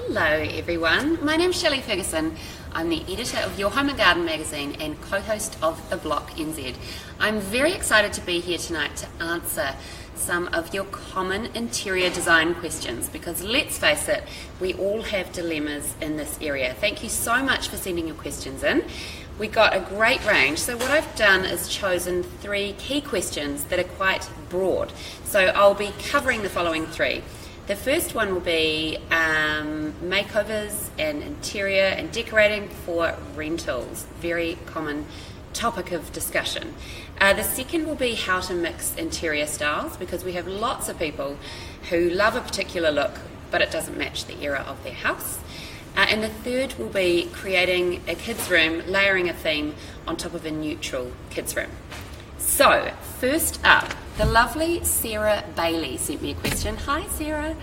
Hello everyone, my name's Shelley Ferguson. I'm the editor of Your Home and Garden magazine and co-host of The Block NZ. I'm very excited to be here tonight to answer some of your common interior design questions because let's face it, we all have dilemmas in this area. Thank you so much for sending your questions in. We got a great range, so what I've done is chosen 3 key questions that are quite broad. So I'll be covering the following 3. The first one will be makeovers and interior and decorating for rentals, very common topic of discussion. The second will be how to mix interior styles because we have lots of people who love a particular look but it doesn't match the era of their house. And the third will be creating a kids' room, layering a theme on top of a neutral kids' room. So, first up, the lovely Sarah Bailey sent me a question. Hi Sarah.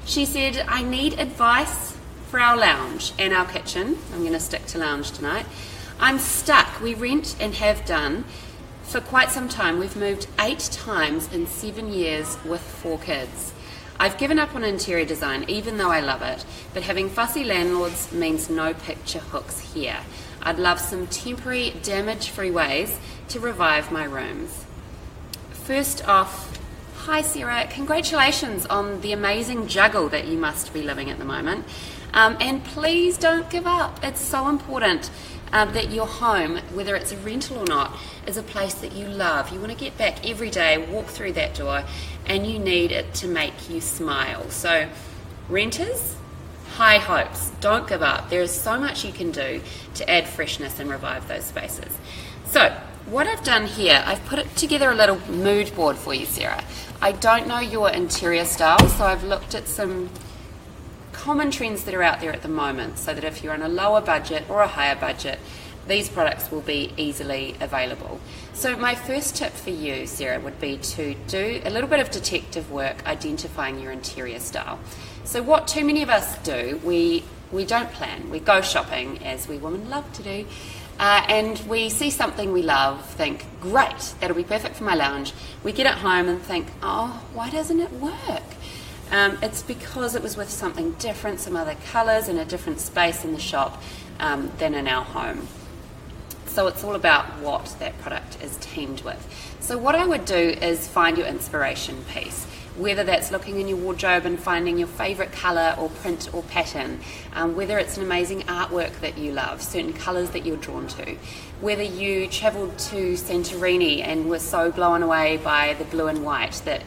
She said, I need advice for our lounge and our kitchen. I'm going to stick to lounge tonight. I'm stuck. We rent and have done for quite some time. We've moved 8 times in 7 years with 4 kids. I've given up on interior design even though I love it, but having fussy landlords means no picture hooks here. I'd love some temporary damage-free ways to revive my rooms. First off, hi Sarah, congratulations on the amazing juggle that you must be living at the moment. And please don't give up. It's so important that your home, whether it's a rental or not, is a place that you love. You want to get back every day, walk through that door, and you need it to make you smile. So renters, high hopes, don't give up. There is so much you can do to add freshness and revive those spaces. So what I've done here, I've put it together a little mood board for you, Sarah. I don't know your interior style, so I've looked at some common trends that are out there at the moment so that if you're on a lower budget or a higher budget, these products will be easily available. So my first tip for you, Sarah, would be to do a little bit of detective work identifying your interior style. So what too many of us do, we don't plan. We go shopping, as we women love to do, and we see something we love, think, great, that'll be perfect for my lounge. We get it home and think, oh, why doesn't it work? It's because it was with something different, some other colours in a different space in the shop than in our home. So it's all about what that product is teamed with. So what I would do is find your inspiration piece, whether that's looking in your wardrobe and finding your favourite colour or print or pattern, whether it's an amazing artwork that you love, certain colours that you're drawn to, whether you travelled to Santorini and were so blown away by the blue and white that,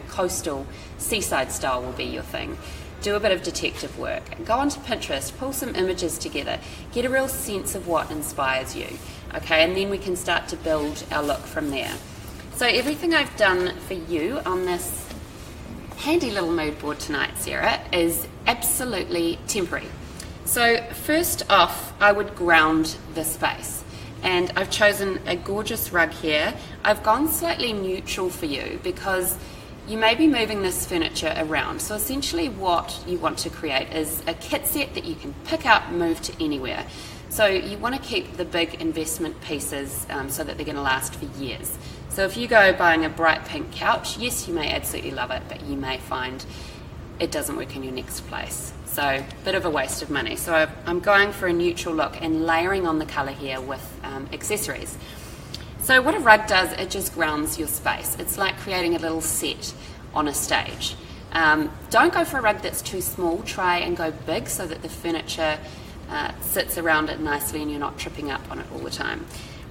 coastal seaside style will be your thing. Do a bit of detective work. Go onto Pinterest, pull some images together, get a real sense of what inspires you, okay? And then we can start to build our look from there. So everything I've done for you on this handy little mood board tonight, Sarah, is absolutely temporary. So first off, I would ground the space. And I've chosen a gorgeous rug here. I've gone slightly neutral for you because you may be moving this furniture around. So essentially what you want to create is a kit set that you can pick up and move to anywhere. So you want to keep the big investment pieces so that they're going to last for years. So if you go buying a bright pink couch, yes, you may absolutely love it, but you may find it doesn't work in your next place. So a bit of a waste of money. So I'm going for a neutral look and layering on the colour here with accessories. So what a rug does, it just grounds your space. It's like creating a little set on a stage. Don't go for a rug that's too small. Try and go big so that the furniture sits around it nicely and you're not tripping up on it all the time.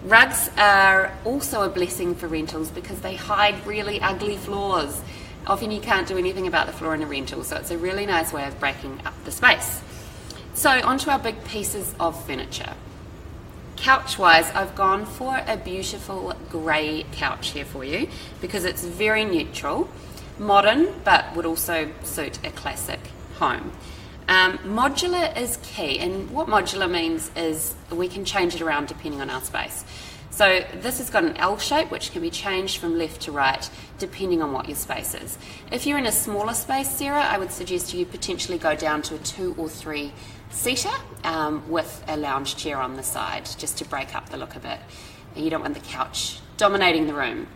Rugs are also a blessing for rentals because they hide really ugly floors. Often you can't do anything about the floor in a rental, so it's a really nice way of breaking up the space. So onto our big pieces of furniture. Couch-wise, I've gone for a beautiful grey couch here for you because it's very neutral, modern, but would also suit a classic home. Modular is key, and what modular means is we can change it around depending on our space. So this has got an L shape which can be changed from left to right depending on what your space is. If you're in a smaller space, Sarah, I would suggest you potentially go down to a 2 or 3 seater with a lounge chair on the side just to break up the look a bit. You don't want the couch dominating the room.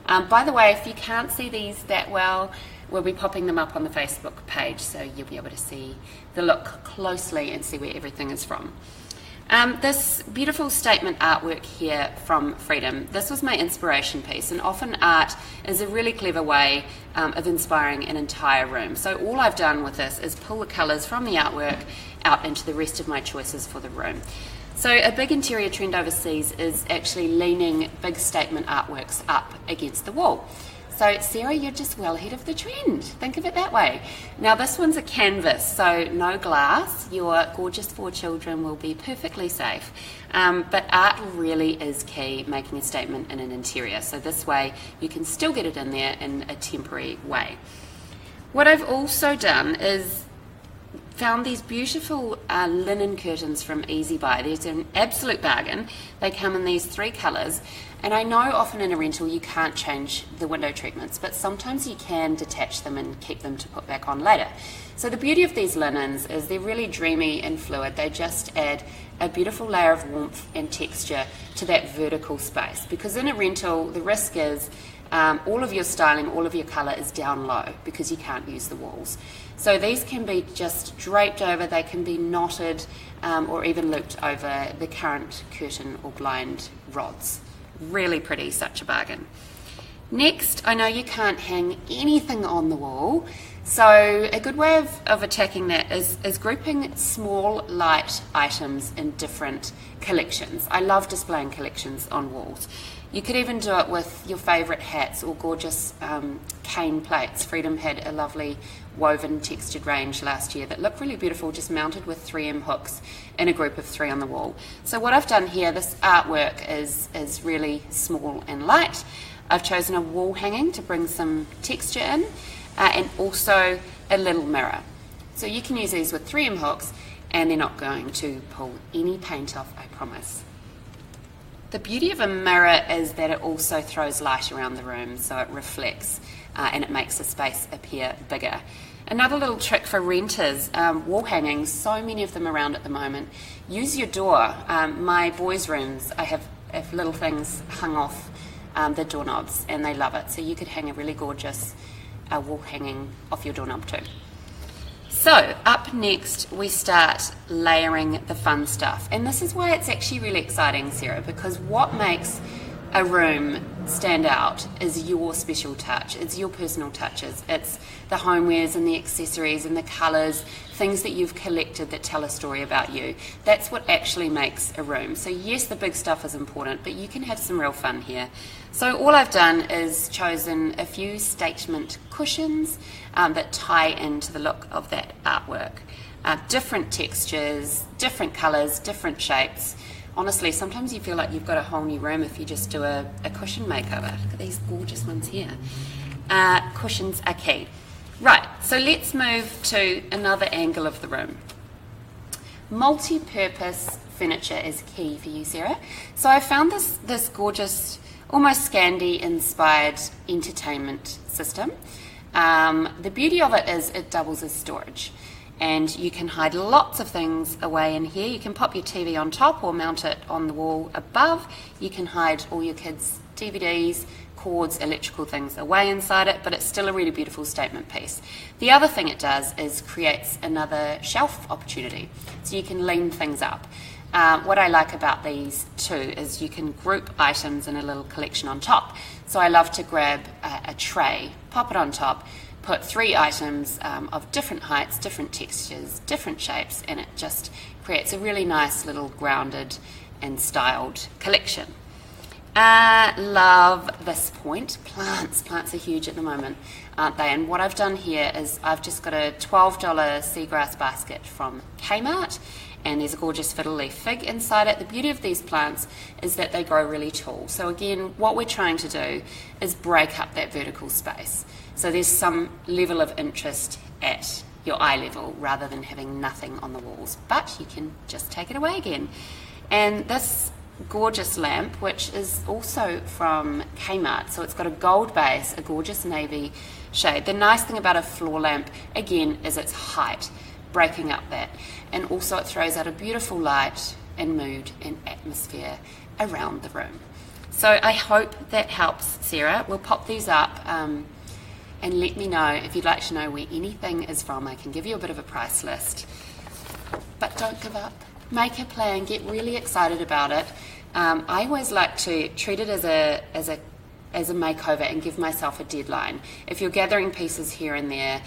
By the way, if you can't see these that well, we'll be popping them up on the Facebook page, so you'll be able to see the look closely and see where everything is from. This beautiful statement artwork here from Freedom, this was my inspiration piece, and often art is a really clever way of inspiring an entire room. So all I've done with this is pull the colours from the artwork out into the rest of my choices for the room. So a big interior trend overseas is actually leaning big statement artworks up against the wall. So Sarah, you're just well ahead of the trend. Think of it that way. Now this one's a canvas, so no glass. Your gorgeous 4 children will be perfectly safe. But art really is key, making a statement in an interior. So this way you can still get it in there in a temporary way. What I've also done is found these beautiful linen curtains from Easy Buy. They're an absolute bargain. They come in these 3 colours. And I know often in a rental you can't change the window treatments, but sometimes you can detach them and keep them to put back on later. So the beauty of these linens is they're really dreamy and fluid. They just add a beautiful layer of warmth and texture to that vertical space. Because in a rental, the risk is all of your styling, all of your colour is down low because you can't use the walls. So these can be just draped over, they can be knotted or even looped over the current curtain or blind rods. Really pretty, such a bargain. Next, I know you can't hang anything on the wall, so a good way of attacking that is grouping small, light items in different collections. I love displaying collections on walls. You could even do it with your favourite hats or gorgeous cane plates. Freedom had a lovely woven textured range last year that looked really beautiful, just mounted with 3M hooks in a group of 3 on the wall. So what I've done here, this artwork is really small and light. I've chosen a wall hanging to bring some texture in, and also a little mirror. So you can use these with 3M hooks and they're not going to pull any paint off, I promise. The beauty of a mirror is that it also throws light around the room, so it reflects and it makes the space appear bigger. Another little trick for renters, wall hangings, so many of them around at the moment. Use your door. My boys' rooms, I have little things hung off the doorknobs and they love it. So you could hang a really gorgeous wall hanging off your doorknob too. So up next we start layering the fun stuff, and this is why it's actually really exciting, Sarah, because what makes a room stand out is your special touch. It's your personal touches. It's the homewares and the accessories and the colours, things that you've collected that tell a story about you. That's what actually makes a room. So yes, the big stuff is important, but you can have some real fun here. So all I've done is chosen a few statement cushions that tie into the look of that artwork. Different textures, different colours, different shapes. Honestly, sometimes you feel like you've got a whole new room if you just do a cushion makeover. Look at these gorgeous ones here. Cushions are key. Right, so let's move to another angle of the room. Multi-purpose furniture is key for you, Sarah. So I found this gorgeous, almost Scandi-inspired entertainment system. The beauty of it is it doubles as storage. And you can hide lots of things away in here. You can pop your TV on top or mount it on the wall above. You can hide all your kids' DVDs, cords, electrical things away inside it, but it's still a really beautiful statement piece. The other thing it does is creates another shelf opportunity, so you can lean things up. What I like about these too is you can group items in a little collection on top. So I love to grab a tray, pop it on top, put 3 items of different heights, different textures, different shapes, and it just creates a really nice little grounded and styled collection. Love this point. Plants are huge at the moment, aren't they? And what I've done here is I've just got a $12 seagrass basket from Kmart, and there's a gorgeous fiddle leaf fig inside it. The beauty of these plants is that they grow really tall. So again, what we're trying to do is break up that vertical space. So there's some level of interest at your eye level rather than having nothing on the walls, but you can just take it away again. And this gorgeous lamp, which is also from Kmart, so it's got a gold base, a gorgeous navy shade. The nice thing about a floor lamp, again, is its height, breaking up that, and also it throws out a beautiful light and mood and atmosphere around the room. So I hope that helps, Sarah. We'll pop these up and let me know if you'd like to know where anything is from. I can give you a bit of a price list. But don't give up. Make a plan. Get really excited about it. I always like to treat it as a makeover and give myself a deadline. If you're gathering pieces here and there,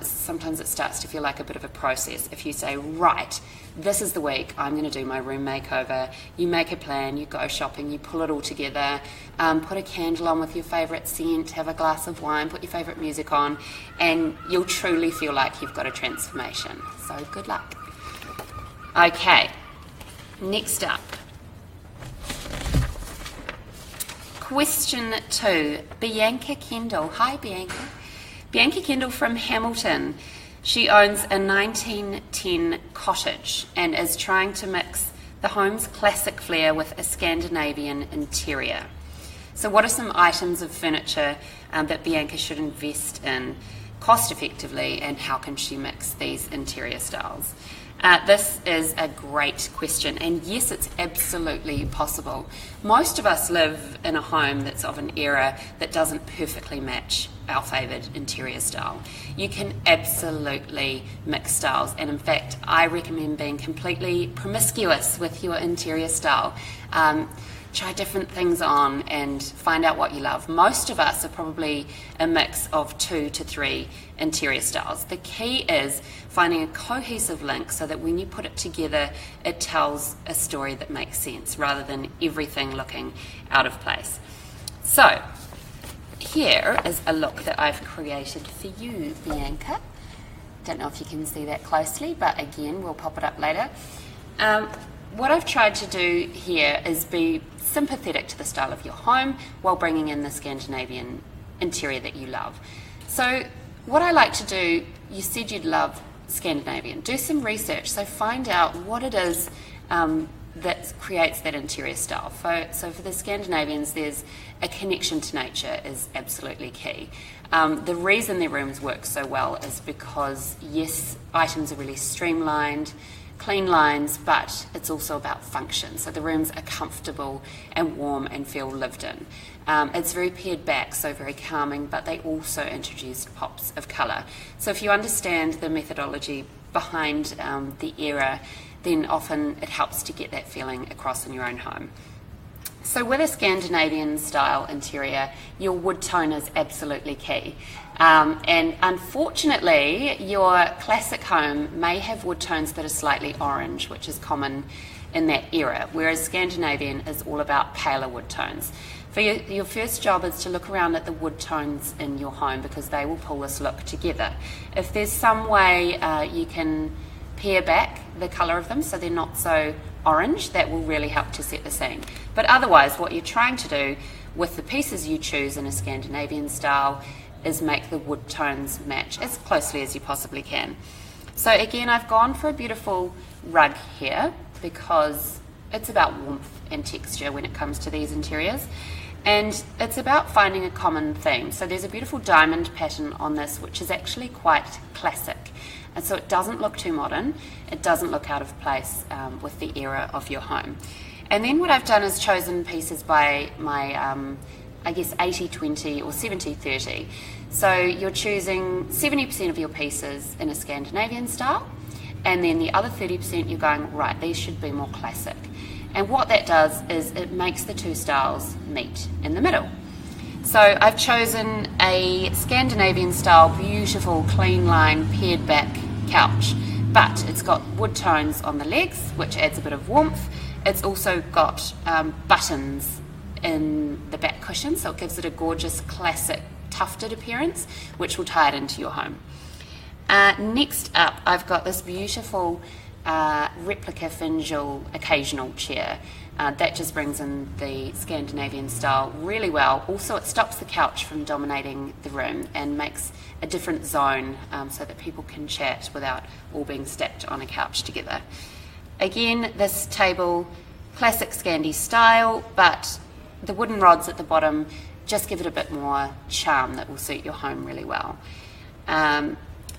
sometimes it starts to feel like a bit of a process. If you say, right, this is the week I'm going to do my room makeover, you make a plan, you go shopping, you pull it all together, put a candle on with your favourite scent, have a glass of wine, put your favourite music on, and you'll truly feel like you've got a transformation. So good luck. Okay, next up. Question 2, Bianca Kendall. Hi, Bianca. Bianca Kendall from Hamilton. She owns a 1910 cottage and is trying to mix the home's classic flair with a Scandinavian interior. So what are some items of furniture that Bianca should invest in cost effectively, and how can she mix these interior styles? This is a great question, and yes, it's absolutely possible. Most of us live in a home that's of an era that doesn't perfectly match our favoured interior style. You can absolutely mix styles, and in fact, I recommend being completely promiscuous with your interior style. Try different things on and find out what you love. Most of us are probably a mix of 2 to 3 interior styles. The key is finding a cohesive link so that when you put it together, it tells a story that makes sense rather than everything looking out of place. So here is a look that I've created for you, Bianca. Don't know if you can see that closely, but again, we'll pop it up later. What I've tried to do here is be sympathetic to the style of your home while bringing in the Scandinavian interior that you love. So what I like to do, you said you'd love Scandinavian. Do some research, so find out what it is that creates that interior style. So for the Scandinavians, there's a connection to nature is absolutely key. The reason their rooms work so well is because, yes, items are really streamlined, clean lines, but it's also about function. So the rooms are comfortable and warm and feel lived in. It's very pared back, so very calming, but they also introduced pops of colour. So if you understand the methodology behind the era, then often it helps to get that feeling across in your own home. So with a Scandinavian style interior, your wood tone is absolutely key. And unfortunately, your classic home may have wood tones that are slightly orange, which is common in that era, whereas Scandinavian is all about paler wood tones. For your first job is to look around at the wood tones in your home, because they will pull this look together. If there's some way you can pare back the colour of them so they're not so orange, that will really help to set the scene. But otherwise, what you're trying to do with the pieces you choose in a Scandinavian style is make the wood tones match as closely as you possibly can. So again, I've gone for a beautiful rug here because it's about warmth and texture when it comes to these interiors, and it's about finding a common theme. So there's a beautiful diamond pattern on this, which is actually quite classic, and so it doesn't look too modern, it doesn't look out of place with the era of your home. And then what I've done is chosen pieces by my I guess 80-20 or 70-30. So you're choosing 70% of your pieces in a Scandinavian style, and then the other 30% you're going, right, these should be more classic. And what that does is it makes the two styles meet in the middle. So I've chosen a Scandinavian style, beautiful, clean line, pared back couch, but it's got wood tones on the legs, which adds a bit of warmth. It's also got buttons in the back cushion, so it gives it a gorgeous classic tufted appearance, which will tie it into your home. Next up, I've got this beautiful replica Finjal occasional chair. That just brings in the Scandinavian style really well. Also, it stops the couch from dominating the room and makes a different zone so that people can chat without all being stacked on a couch together. Again, this table, classic Scandi style, but the wooden rods at the bottom just give it a bit more charm that will suit your home really well.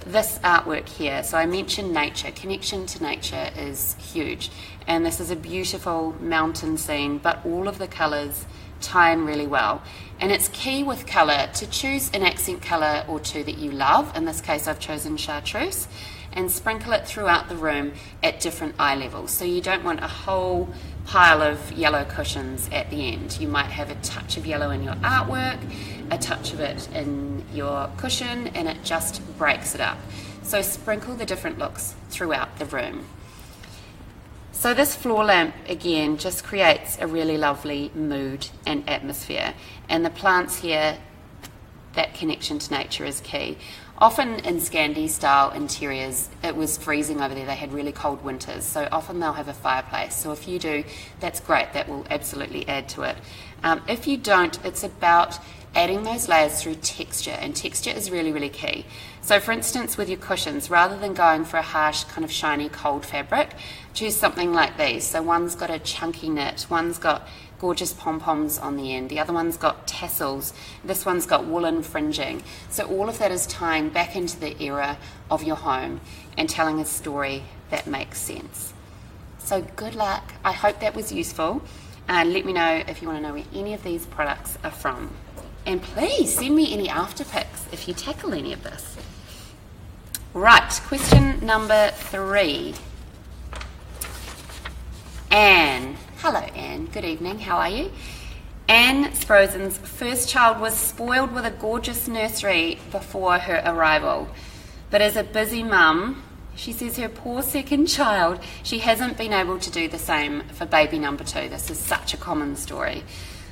This artwork here, so I mentioned nature, connection to nature is huge, and this is a beautiful mountain scene, but all of the colours tie in really well. And it's key with colour to choose an accent colour or two that you love. In this case, I've chosen chartreuse, and sprinkle it throughout the room at different eye levels. So you don't want a whole pile of yellow cushions at the end. You might have a touch of yellow in your artwork, a touch of it in your cushion, and it just breaks it up. So sprinkle the different looks throughout the room. So this floor lamp, again, just creates a really lovely mood and atmosphere. And the plants here, that connection to nature is key. Often in Scandi style interiors, it was freezing over there. They had really cold winters, so often they'll have a fireplace. So if you do, that's great. That will absolutely add to it. If you don't, it's about adding those layers through texture, and texture is really, really key. So for instance, with your cushions, rather than going for a harsh kind of shiny cold fabric, choose something like these. So one's got a chunky knit, one's got gorgeous pom-poms on the end, the other one's got tassels, this one's got woolen fringing. So all of that is tying back into the era of your home and telling a story that makes sense. So good luck. I hope that was useful. Let me know if you want to know where any of these products are from. And please send me any after pics if you tackle any of this. Right, question number 3. Anne. Hello Anne, good evening, how are you? Anne Sprosen's first child was spoiled with a gorgeous nursery before her arrival. But as a busy mum, she says her poor second child, she hasn't been able to do the same for baby number 2. This is such a common story.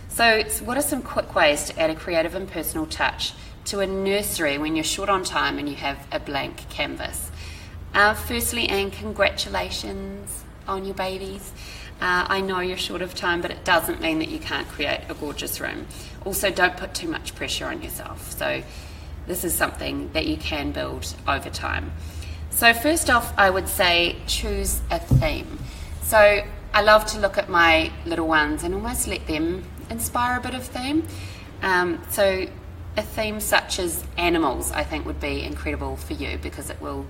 So what are some quick ways to add a creative and personal touch to a nursery when you're short on time and you have a blank canvas? Firstly, Anne, congratulations on your babies. I know you're short of time, but it doesn't mean that you can't create a gorgeous room. Also, don't put too much pressure on yourself. So this is something that you can build over time. So first off, I would say choose a theme. So I love to look at my little ones and almost let them inspire a bit of theme. So a theme such as animals, I think, would be incredible for you because it will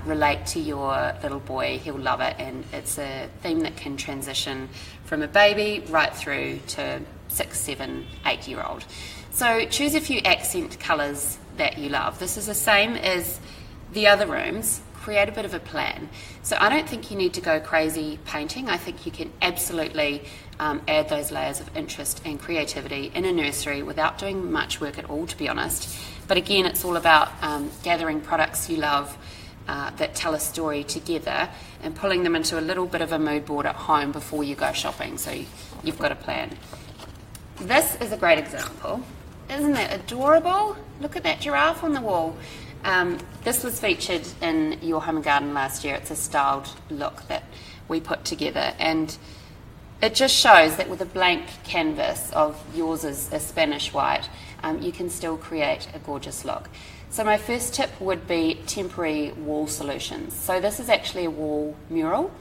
relate to your little boy. He'll love it, and it's a theme that can transition from a baby right through to 6, 7, 8-year-old. So choose a few accent colours that you love. This is the same as the other rooms. Create a bit of a plan. So I don't think you need to go crazy painting. I think you can absolutely add those layers of interest and creativity in a nursery without doing much work at all, to be honest. But again, it's all about gathering products you love that tell a story together and pulling them into a little bit of a mood board at home before you go shopping, so you've got a plan. This is a great example. Isn't it adorable? Look at that giraffe on the wall. This was featured in Your Home and Garden last year. It's a styled look that we put together, and it just shows that with a blank canvas of yours is a Spanish white, you can still create a gorgeous look. So my first tip would be temporary wall solutions. So this is actually a wall mural.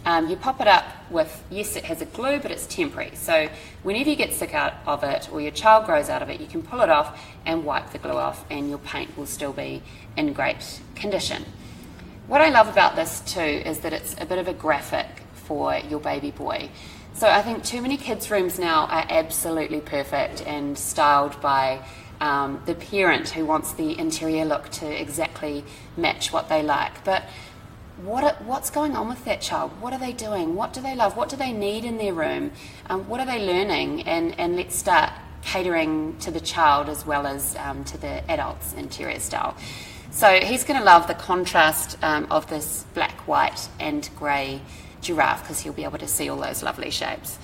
You pop it up with, yes, it has a glue, but it's temporary. So whenever you get sick out of it or your child grows out of it, you can pull it off and wipe the glue off, and your paint will still be in great condition. What I love about this too is that it's a bit of a graphic for your baby boy. So I think too many kids' rooms now are absolutely perfect and styled by the parent who wants the interior look to exactly match what they like. But what's going on with that child? What are they doing? What do they love? What do they need in their room? What are they learning? And let's start catering to the child as well as to the adult's interior style. So he's going to love the contrast of this black, white and grey giraffe because he'll be able to see all those lovely shapes.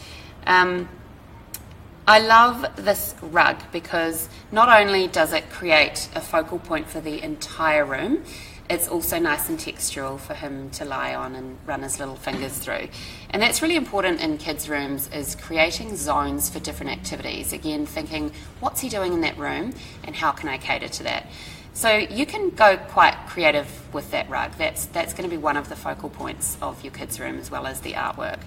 I love this rug because not only does it create a focal point for the entire room, it's also nice and textural for him to lie on and run his little fingers through. And that's really important in kids' rooms, is creating zones for different activities. Again, thinking, what's he doing in that room and how can I cater to that? So you can go quite creative with that rug. That's going to be one of the focal points of your kids' room as well as the artwork.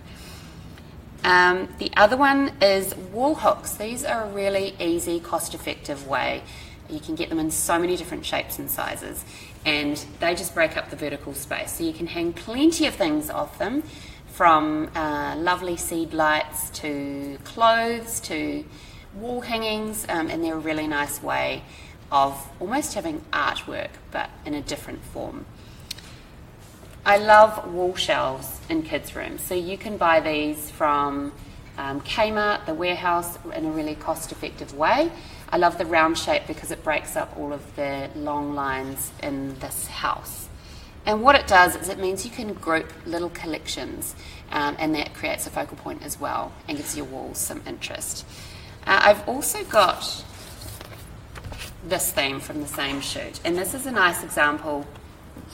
The other one is wall hooks. These are a really easy, cost-effective way. You can get them in so many different shapes and sizes, and they just break up the vertical space. So you can hang plenty of things off them, from lovely seed lights to clothes to wall hangings, and they're a really nice way of almost having artwork but in a different form. I love wall shelves in kids' rooms, so you can buy these from Kmart, the warehouse, in a really cost-effective way. I love the round shape because it breaks up all of the long lines in this house. And what it does is it means you can group little collections, and that creates a focal point as well and gives your walls some interest. I've also got this theme from the same shoot, and this is a nice example,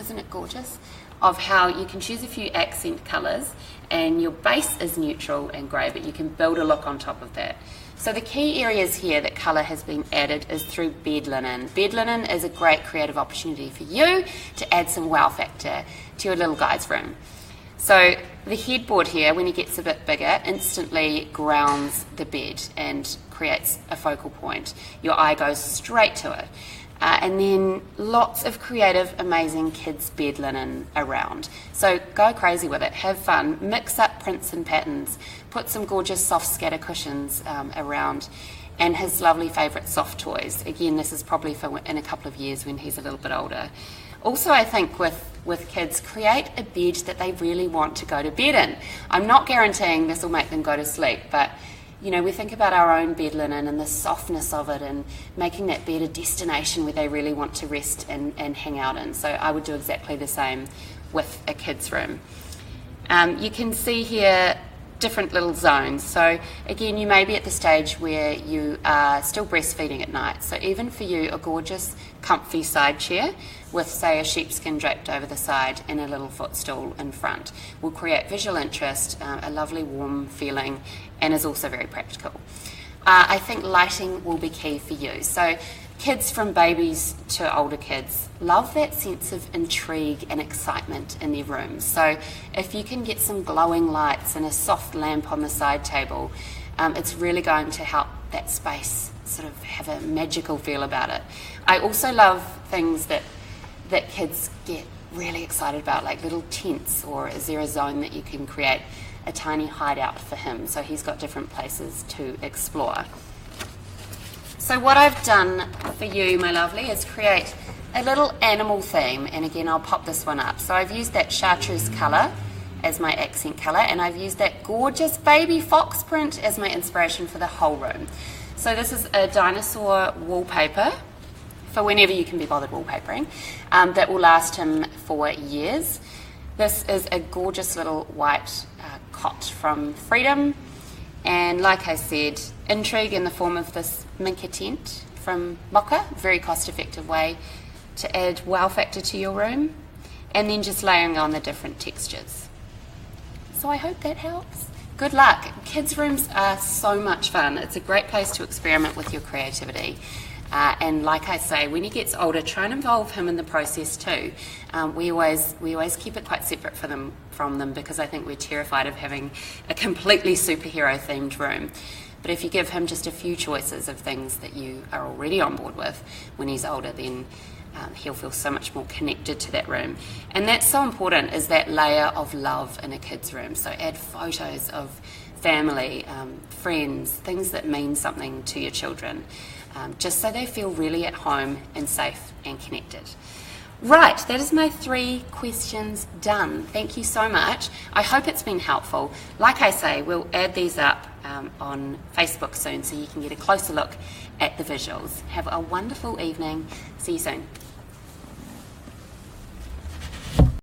isn't it gorgeous, of how you can choose a few accent colours and your base is neutral and grey, but you can build a look on top of that. So the key areas here that colour has been added is through bed linen. Bed linen is a great creative opportunity for you to add some wow factor to your little guy's room. So the headboard here, when he gets a bit bigger, instantly grounds the bed and creates a focal point. Your eye goes straight to it. And then lots of creative, amazing kids' bed linen around. So go crazy with it, have fun, mix up prints and patterns, put some gorgeous soft scatter cushions around, and his lovely favourite soft toys. Again, this is probably for in a couple of years when he's a little bit older. Also, I think with kids, create a bed that they really want to go to bed in. I'm not guaranteeing this will make them go to sleep, but you know, we think about our own bed linen and the softness of it and making that bed a destination where they really want to rest and hang out in. So I would do exactly the same with a kid's room. You can see here different little zones. So again, you may be at the stage where you are still breastfeeding at night. So even for you, a gorgeous comfy side chair with, say, a sheepskin draped over the side and a little footstool in front will create visual interest, a lovely warm feeling, and is also very practical. I think lighting will be key for you. So kids from babies to older kids love that sense of intrigue and excitement in their rooms. So if you can get some glowing lights and a soft lamp on the side table, it's really going to help that space sort of have a magical feel about it. I also love things that kids get really excited about, like little tents, or is there a zone that you can create a tiny hideout for him so he's got different places to explore. So what I've done for you, my lovely, is create a little animal theme, and again I'll pop this one up. So I've used that chartreuse colour as my accent colour, and I've used that gorgeous baby fox print as my inspiration for the whole room. So this is a dinosaur wallpaper for whenever you can be bothered wallpapering, that will last him for years. This is a gorgeous little white cot from Freedom, and like I said, intrigue in the form of this minka tent from Mocha, very cost effective way to add wow factor to your room, and then just layering on the different textures. So I hope that helps. Good luck. Kids' rooms are so much fun. It's a great place to experiment with your creativity. And like I say, when he gets older, try and involve him in the process too. We always keep it quite separate from them because I think we're terrified of having a completely superhero themed room. But if you give him just a few choices of things that you are already on board with when he's older, then he'll feel so much more connected to that room. And that's so important, is that layer of love in a kid's room. So add photos of family, friends, things that mean something to your children. Just so they feel really at home and safe and connected. Right, that is my 3 questions done. Thank you so much. I hope it's been helpful. Like I say, we'll add these up on Facebook soon so you can get a closer look at the visuals. Have a wonderful evening. See you soon.